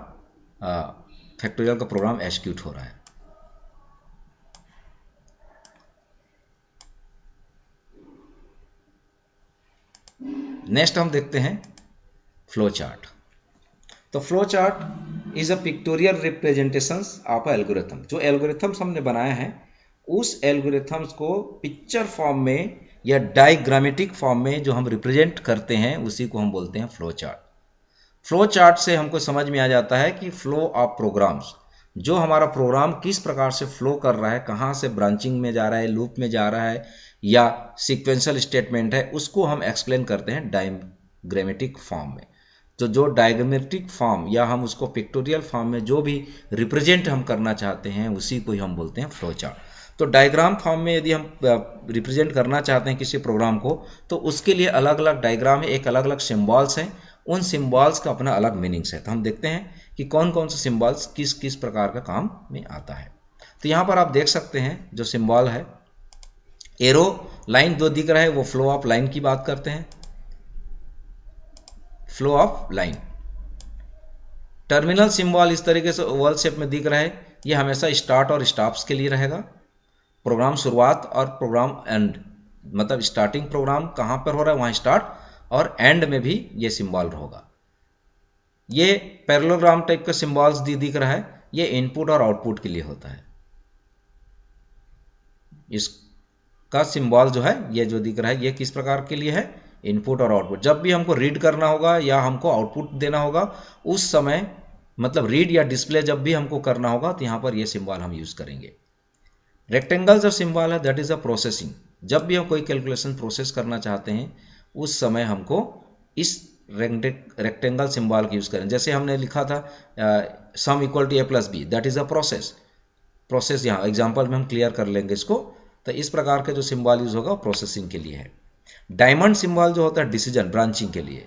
फैक्टोरियल का प्रोग्राम एग्जीक्यूट हो रहा है। नेक्स्ट हम देखते हैं फ्लो चार्ट। तो flow chart is a pictorial representations of algorithm. जो एल्गोरिथम्स हमने बनाया है उस एल्गोरिथम्स को पिक्चर फॉर्म में या डायग्रामेटिक फॉर्म में जो हम रिप्रेजेंट करते हैं उसी को हम बोलते हैं फ्लो चार्ट। फ्लो चार्ट से हमको समझ में आ जाता है कि फ्लो ऑफ प्रोग्राम्स, जो हमारा प्रोग्राम किस प्रकार से फ्लो कर रहा है, कहाँ से ब्रांचिंग में जा रहा है, लूप में जा रहा है या सीक्वेंशियल स्टेटमेंट है, उसको हम एक्सप्लेन करते हैं डायग्रामेटिक फॉर्म में। तो जो डायग्रामेटिक फॉर्म या हम उसको पिक्टोरियल फॉर्म में जो भी रिप्रेजेंट हम करना चाहते हैं उसी को ही हम बोलते हैं फ्लो चार्ट। तो डायग्राम फॉर्म में यदि हम रिप्रेजेंट करना चाहते हैं किसी प्रोग्राम को तो उसके लिए अलग अलग डायग्राम है, एक अलग अलग सिम्बॉल्स हैं, उन सिम्बॉल्स का अपना अलग मीनिंग्स है। तो हम देखते हैं कि कौन कौन से सिम्बॉल्स किस किस प्रकार का काम में आता है। तो यहाँ पर आप देख सकते हैं जो सिम्बॉल है, एरो लाइन जो दिख रहा है वो फ्लो ऑफ लाइन की बात करते हैं, flow of line. Terminal symbol इस तरीके से ओवल शेप में दिख रहा है, ये हमेशा स्टार्ट और स्टॉप्स के लिए रहेगा। प्रोग्राम शुरुआत और प्रोग्राम एंड, मतलब स्टार्टिंग प्रोग्राम कहाँ पर हो रहा है वहाँ स्टार्ट, और एंड में भी ये सिंबल होगा। ये पैरेललोग्राम टाइप का सिंबल्स दिख रहा है, ये इनपुट और आउटपुट के लिए होता है। इसका सिंबल जो है ये जो दिख रहा है ये किस प्रकार के लिए है, इनपुट और आउटपुट। जब भी हमको रीड करना होगा या हमको आउटपुट देना होगा उस समय, मतलब रीड या डिस्प्ले जब भी हमको करना होगा तो यहाँ पर ये सिंबल हम यूज करेंगे। रेक्टेंगल जो सिंबल है दैट इज अ प्रोसेसिंग। जब भी हम कोई कैलकुलेशन प्रोसेस करना चाहते हैं उस समय हमको इस रेक्टेंगल सिंबल का यूज करें। जैसे हमने लिखा था sum equal to a plus B, that is a process यहाँ एग्जाम्पल में हम क्लियर कर लेंगे इसको। तो इस प्रकार के जो सिंबल यूज होगा प्रोसेसिंग के लिए है। डायमंड सिंबल जो होता है डिसीजन ब्रांचिंग के लिए।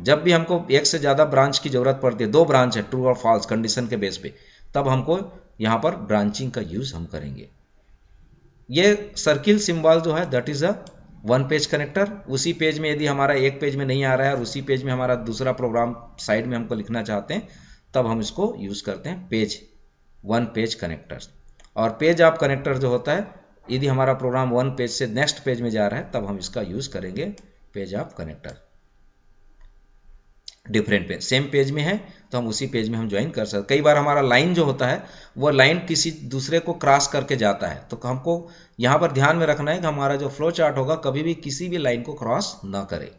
जब भी हमको एक से ज़्यादा ब्रांच की जरूरत पड़ती है, दो ब्रांच है ट्रू और फॉल्स कंडीशन के बेस पे, तब हमको यहाँ पर ब्रांचिंग का यूज हम करेंगे। ये सर्किल सिंबल जो है that is a one page connector. उसी पेज में यदि हमारा एक पेज में नहीं आ रहा है और उसी पेज में हमारा दूसरा प्रोग्राम साइड में हमको लिखना चाहते हैं तब हम इसको यूज करते हैं पेज, वन पेज कनेक्टर। और पेज ऑफ कनेक्टर जो होता है, यदि हमारा प्रोग्राम वन पेज से नेक्स्ट पेज में जा रहा है तब हम इसका यूज करेंगे page of connector. Different page, same page में है तो हम उसी पेज में हम ज्वाइन कर सकते। कई बार हमारा लाइन जो होता है वो लाइन किसी दूसरे को क्रॉस करके जाता है, तो हमको यहाँ पर ध्यान में रखना है कि हमारा जो फ्लो चार्ट होगा कभी भी किसी भी लाइन को क्रॉस ना करे।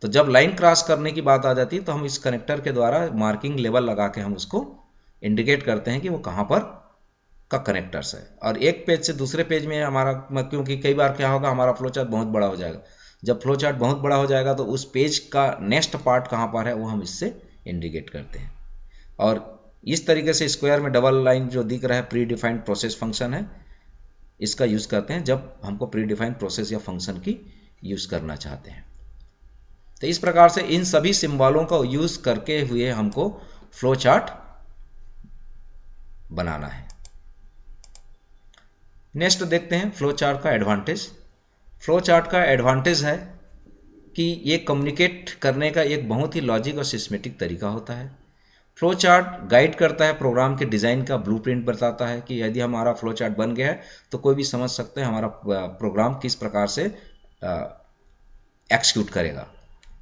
तो जब लाइन क्रॉस करने की बात आ जाती है तो हम इस कनेक्टर के द्वारा मार्किंग लेवल लगा के हम उसको इंडिकेट करते हैं कि वो कहाँ पर का कनेक्टर्स है। और एक पेज से दूसरे पेज में हमारा, क्योंकि कई बार क्या होगा हमारा फ्लो चार्ट बहुत बड़ा हो जाएगा, जब फ्लो चार्ट बहुत बड़ा हो जाएगा तो उस पेज का नेक्स्ट पार्ट कहाँ पर है वो हम इससे इंडिकेट करते हैं। और इस तरीके से स्क्वायर में डबल लाइन जो दिख रहा है प्री डिफाइंड प्रोसेस फंक्शन है, इसका यूज करते हैं जब हमको प्री डिफाइंड प्रोसेस या फंक्शन की यूज करना चाहते हैं। तो इस प्रकार से इन सभी सिंबलों का यूज करके हुए हमको फ्लो चार्ट बनाना है। नेक्स्ट देखते हैं फ्लो चार्ट का एडवांटेज। फ्लो चार्ट का एडवांटेज है कि ये कम्युनिकेट करने का एक बहुत ही लॉजिक और सिस्टमेटिक तरीका होता है। फ्लो चार्ट गाइड करता है प्रोग्राम के डिज़ाइन का, ब्लूप्रिंट बताता है कि यदि हमारा फ्लो चार्ट बन गया है तो कोई भी समझ सकते हैं हमारा प्रोग्राम किस प्रकार से एक्सिक्यूट करेगा।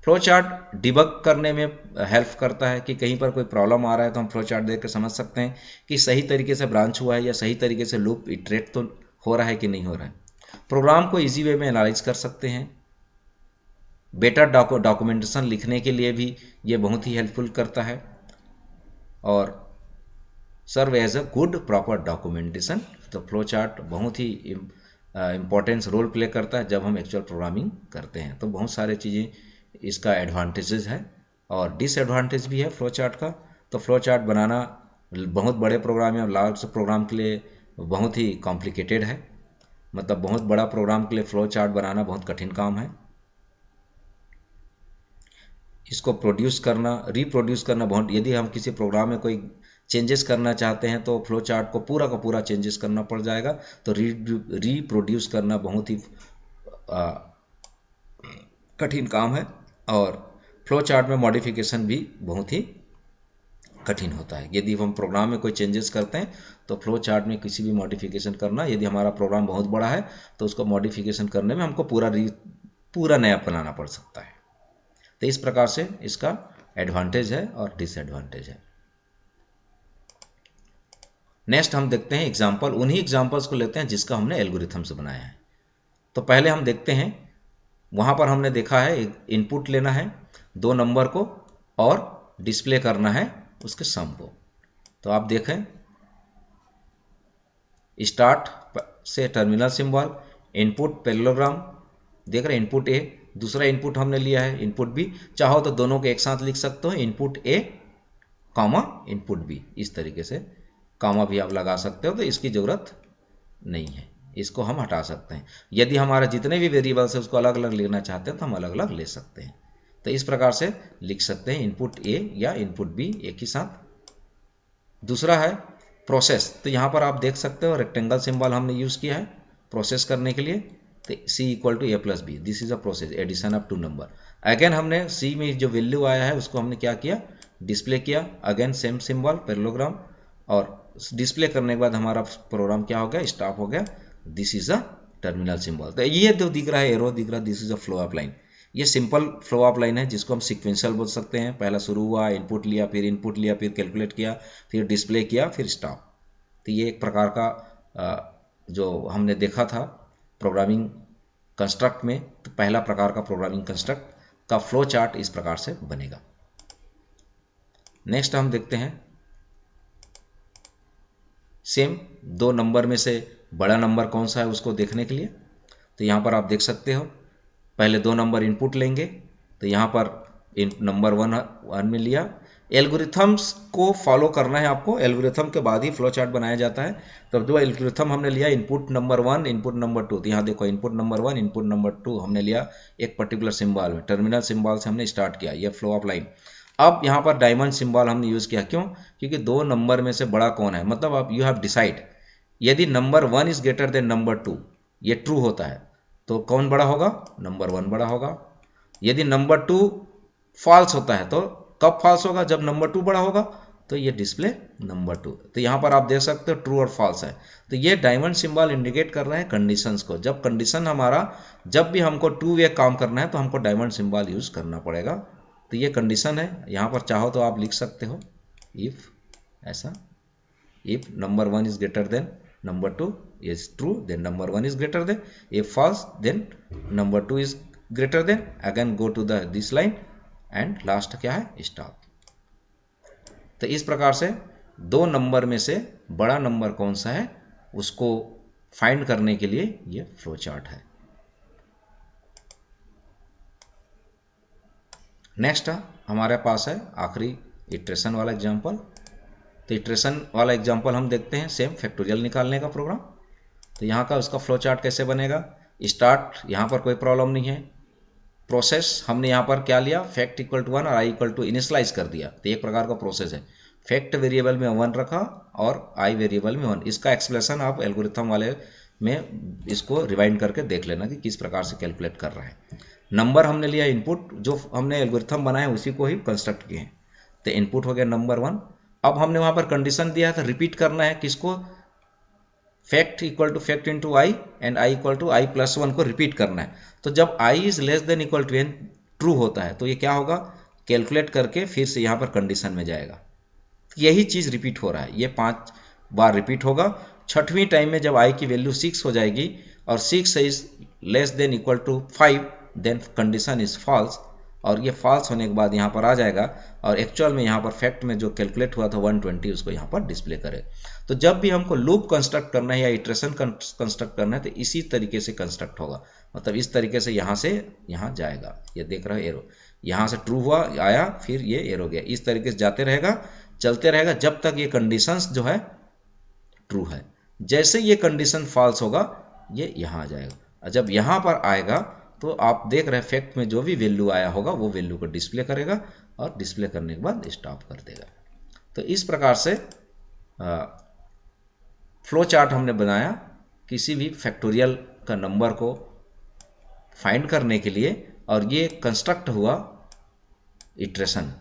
फ्लो चार्ट डिबग करने में हेल्प करता है कि कहीं पर कोई प्रॉब्लम आ रहा है तो हम फ्लो चार्ट देख कर समझ सकते हैं कि सही तरीके से ब्रांच हुआ है या सही तरीके से लूप इटरेट तो हो रहा है कि नहीं हो रहा है। प्रोग्राम को इजी वे में एनालाइज कर सकते हैं। बेटर डॉक्यूमेंटेशन लिखने के लिए भी ये बहुत ही हेल्पफुल करता है और serve as a good proper documentation. तो फ्लो चार्ट बहुत ही इम्पोर्टेंस रोल प्ले करता है जब हम एक्चुअल प्रोग्रामिंग करते हैं। तो बहुत सारे चीज़ें इसका एडवांटेजेस है और डिसएडवांटेज भी है फ्लो चार्ट का। तो फ्लो चार्ट बनाना बहुत बड़े प्रोग्राम या लार्ज प्रोग्राम के लिए बहुत ही कॉम्प्लिकेटेड है, मतलब बहुत बड़ा प्रोग्राम के लिए फ्लो चार्ट बनाना बहुत कठिन काम है। इसको प्रोड्यूस करना, रिप्रोड्यूस करना बहुत, यदि हम किसी प्रोग्राम में कोई चेंजेस करना चाहते हैं तो फ्लो चार्ट को पूरा का पूरा चेंजेस करना पड़ जाएगा। तो रिप्रोड्यूस करना बहुत ही कठिन काम है और फ्लो चार्ट में मॉडिफिकेशन भी बहुत ही कठिन होता है। यदि हम प्रोग्राम में कोई चेंजेस करते हैं तो फ्लो चार्ट में किसी भी मॉडिफिकेशन करना, यदि हमारा प्रोग्राम बहुत बड़ा है तो उसको मॉडिफिकेशन करने में हमको पूरा नया बनाना पड़ सकता है। तो इस प्रकार से इसका एडवांटेज है और डिसएडवांटेज है। नेक्स्ट हम देखते हैं एग्जाम्पल, उन्हीं एग्जाम्पल्स को लेते हैं जिसका हमने एल्गोरिथम से बनाया है। तो पहले हम देखते हैं, वहां पर हमने देखा है इनपुट लेना है 2 नंबर को और डिस्प्ले करना है उसके सम को। तो आप देखें, स्टार्ट से टर्मिनल सिंबल, इनपुट पैरेललोग्राम, देख रहे हैं इनपुट ए, दूसरा इनपुट हमने लिया है इनपुट बी। चाहो तो दोनों को एक साथ लिख सकते हो, input A comma input B, इस तरीके से कॉमा भी आप लगा सकते हो, तो इसकी जरूरत नहीं है, इसको हम हटा सकते हैं। यदि हमारा जितने भी वेरिएबल्स है उसको अलग अलग लेना चाहते हैं तो हम अलग अलग ले सकते हैं। तो इस प्रकार से लिख सकते हैं इनपुट ए या इनपुट बी एक ही साथ। दूसरा है प्रोसेस, तो यहाँ पर आप देख सकते हो रेक्टेंगल सिंबल हमने यूज किया है प्रोसेस करने के लिए। तो C equal to A plus B, this is a process, addition of 2 number. Again हमने सी में जो वैल्यू आया है उसको हमने क्या किया, डिस्प्ले किया। अगेन सेम सिंबल पैरेललोग्राम, और डिस्प्ले करने के बाद हमारा प्रोग्राम क्या हो गया, स्टॉप हो गया। This is a terminal symbol. तो ये जो दिख रहा है एरो दिख रहा है, this is a flow of line. ये सिंपल फ्लो ऑफ लाइन है जिसको हम सीक्वेंशियल बोल सकते हैं। पहला शुरू हुआ, इनपुट लिया, फिर कैलकुलेट किया, फिर डिस्प्ले किया, फिर स्टॉप। तो ये एक प्रकार का जो हमने देखा था प्रोग्रामिंग कंस्ट्रक्ट में, तो पहला प्रकार का प्रोग्रामिंग कंस्ट्रक्ट का फ्लो चार्ट इस प्रकार से बनेगा। नेक्स्ट हम देखते हैं सेम 2 नंबर में से बड़ा नंबर कौन सा है उसको देखने के लिए। तो यहाँ पर आप देख सकते हो, पहले 2 नंबर इनपुट लेंगे। तो यहाँ पर नंबर 1 में लिया। एल्गोरिथम्स को फॉलो करना है आपको, एल्गोरिथम के बाद ही फ्लो चार्ट बनाया जाता है। तो जो एल्गोरिथम हमने लिया इनपुट नंबर 1, इनपुट नंबर 2, तो यहाँ देखो इनपुट नंबर 1, इनपुट नंबर 2 हमने लिया एक पर्टिकुलर सिंबल में, टर्मिनल सिंबल से हमने स्टार्ट किया, ये फ्लो ऑफ लाइन। अब यहाँ पर डायमंड सिंबल हमने यूज किया, क्यों, क्योंकि 2 नंबर में से बड़ा कौन है, मतलब आप यू हैव डिसाइड, यदि number 1 is greater then number 2, ये ट्रू होता है तो कौन बड़ा होगा, नंबर 1 बड़ा होगा। यदि नंबर 2 फॉल्स होता है तो कब फॉल्स होगा, जब नंबर 2 बड़ा होगा, तो ये डिस्प्ले नंबर 2। तो यहाँ पर आप देख सकते हो ट्रू और फॉल्स है। तो ये डायमंड सिंबल इंडिकेट कर रहे हैं कंडीशंस को। जब कंडीशन हमारा, जब भी हमको 2 वे काम करना है तो हमको डायमंड सिंबल यूज करना पड़ेगा। तो ये कंडीशन है। यहाँ पर चाहो तो आप लिख सकते हो इफ, ऐसा, if number 1 is greater then number 2 is true, then number 1 is greater than, if false then number 2 is greater than, again go to this line and last क्या है, stop। तो इस प्रकार से 2 नंबर में से बड़ा नंबर कौन सा है उसको फाइंड करने के लिए ये फ्लो चार्ट है। नेक्स्ट हमारे पास है आखिरी इटरेशन वाला एग्जांपल। तो इटरेशन वाला एग्जांपल हम देखते हैं, सेम फैक्टोरियल निकालने का प्रोग्राम। तो यहाँ का उसका फ्लो चार्ट कैसे बनेगा, स्टार्ट, यहाँ पर कोई प्रॉब्लम नहीं है। प्रोसेस हमने यहाँ पर क्या लिया, फैक्ट इक्वल टू 1 और आई इक्वल टू इनिशियलाइज कर दिया। तो एक प्रकार का प्रोसेस है, फैक्ट वेरिएबल में 1 रखा और आई वेरिएबल में 1। इसका एक्सप्लेनेशन आप एल्गोरिथम वाले में इसको रिवाइंड करके देख लेना कि किस प्रकार से कैलकुलेट कर रहा है। नंबर हमने लिया इनपुट, जो हमने एल्गोरिथम बनाया उसी को ही कंस्ट्रक्ट किए हैं। तो इनपुट हो गया नंबर 1। अब हमने वहाँ पर कंडीशन दिया था, रिपीट करना है किसको, fact equal to fact into I and I equal to I plus 1 को रिपीट करना है। तो जब I is less than equal to N true होता है तो ये क्या होगा, कैलकुलेट करके फिर से यहाँ पर कंडीशन में जाएगा। यही चीज रिपीट हो रहा है, ये 5 बार रिपीट होगा। 6वीं टाइम में जब आई की वैल्यू 6 हो जाएगी और 6 is less than equal to 5, then condition is false, और ये फॉल्स होने के बाद यहाँ पर आ जाएगा और एक्चुअल में यहाँ पर फैक्ट में जो कैलकुलेट हुआ था 120 उसको यहाँ पर डिस्प्ले करे। तो जब भी हमको लूप कंस्ट्रक्ट करना है या इटरेशन कंस्ट्रक्ट करना है तो इसी तरीके से कंस्ट्रक्ट होगा, मतलब इस तरीके से यहाँ से यहाँ जाएगा। ये देख रहे हो एरो, यहाँ से ट्रू हुआ आया, फिर ये एरो गया, इस तरीके से जाते रहेगा, चलते रहेगा जब तक ये कंडीशंस जो है ट्रू है। जैसे ये कंडीशन फॉल्स होगा ये यहाँ आ जाएगा, जब यहाँ पर आएगा तो आप देख रहे हैं फैक्ट में जो भी वैल्यू आया होगा वो वैल्यू को डिस्प्ले करेगा और डिस्प्ले करने के बाद स्टॉप कर देगा। तो इस प्रकार से फ्लो चार्ट हमने बनाया किसी भी फैक्टोरियल का नंबर को फाइंड करने के लिए, और ये कंस्ट्रक्ट हुआ इटरेशन।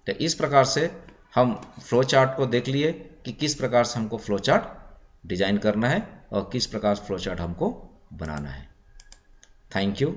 तो इस प्रकार से हम फ्लो चार्ट को देख लिए कि किस प्रकार से हमको फ्लो चार्ट डिजाइन करना है और किस प्रकार फ्लो चार्ट हमको बनाना है। Thank you.